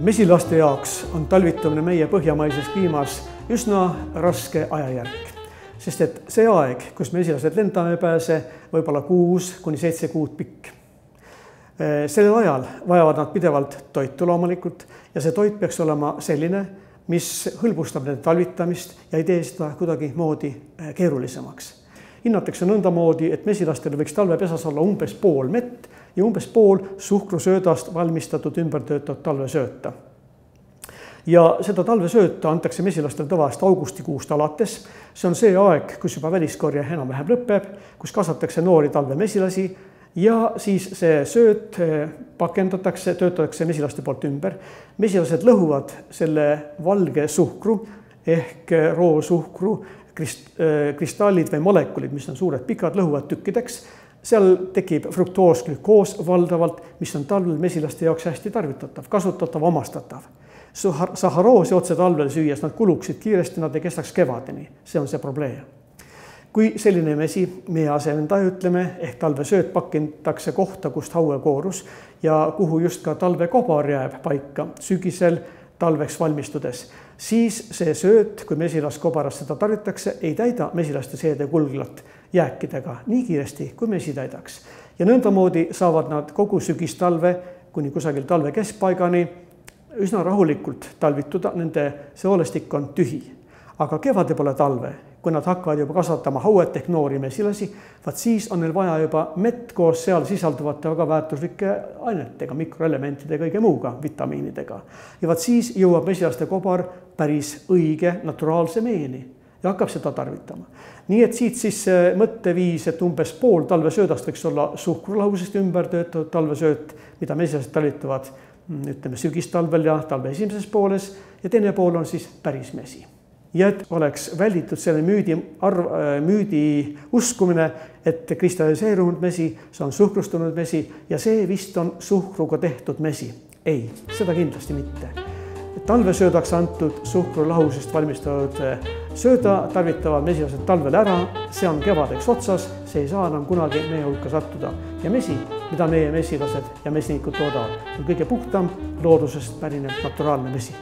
Mesilaste jaoks on talvitumine meie põhjamaises kliimas üsna raske ajajärk, sest et see aeg, kus mesilased lendama ei pääse, võib olla 6 kuni 7 kuud pikk. Sellel ajal vajavad nad pidevalt toitu loomulikult ja see toit peaks olema selline, mis hõlbustab nende talvitamist ja ei tee seda kuidagi moodi keerulisemaks. Hinnatakse nõndamoodi, et mesilastel võiks talvepesas olla umbes pool mett ja umbes pool suhkrusöödast valmistatud ümbertöötatud talvesööta. Ja seda talvesööta antakse mesilastel tavaliselt augustikuust alates. See on see aeg, kus juba väliskorje enam-vähem lõpeb, kus kasvatakse noori talvemesilasi ja siis see sööt pakendatakse, töötatakse mesilaste poolt ümber. Mesilased lõhuvad selle valge suhkru ehk roosuhkru, kristallid või molekulid, mis on suured pikad, lõhuvad tükkideks. Seal tekib fruktoos, glükoos valdavalt, mis on talvel mesilaste jaoks hästi tarvitatav, kasutatav, omastatav. Saharoosi otse talvel süües nad kuluksid kiiresti, nad ei kestaks kevadeni. See on see probleem. Kui selline mesi meie asendaja, ütleme, ehk talvesööt pakendatakse kohta, kust haue koorus ja kuhu just ka talvekobar jääb paika sügisel talveks valmistudes, siis see sööt, kui mesilaskobaras seda tarvitakse, ei täida mesilaste seede kulglat jääkidega nii kiiresti, kui mesi täidaks. Ja nõndamoodi saavad nad kogu sügistalve kuni kusagil talve keskpaigani üsna rahulikult talvituda, nende seolestik on tühi. Aga kevade pole talve, kui nad hakkavad juba kasvatama hauet ehk noori mesilasi, vaat siis on neil vaja juba mett koos seal sisalduvate väga väärtuslike ainetega, mikroelementide, kõige muuga, vitamiinidega. Ja vaat siis jõuab mesilaste kobar päris õige naturaalse meeni ja hakkab seda tarvitama. Nii et siit siis mõtteviis, et umbes pool talvesöödast võiks olla suhkrulahusest ümbertöötatud talvesööt, mida mesilased talvitavad, ütleme, sügistalvel ja talve esimeses pooles ja teine pool on siis päris mesi. Ja et oleks välditud selle müüdi uskumine, et kristalliseerunud mesi, see on suhkrustunud mesi ja see vist on suhkruga tehtud mesi. Ei, seda kindlasti mitte. Talvesöödaks antud suhkrulahusest valmistatud sööda tarvitavad mesilased talvel ära, see on kevadeks otsas, see ei saa enam kunagi meie hulka sattuda. Ja mesi, mida meie mesilased ja mesinikud toodavad, on kõige puhtam loodusest pärinev naturaalne mesi.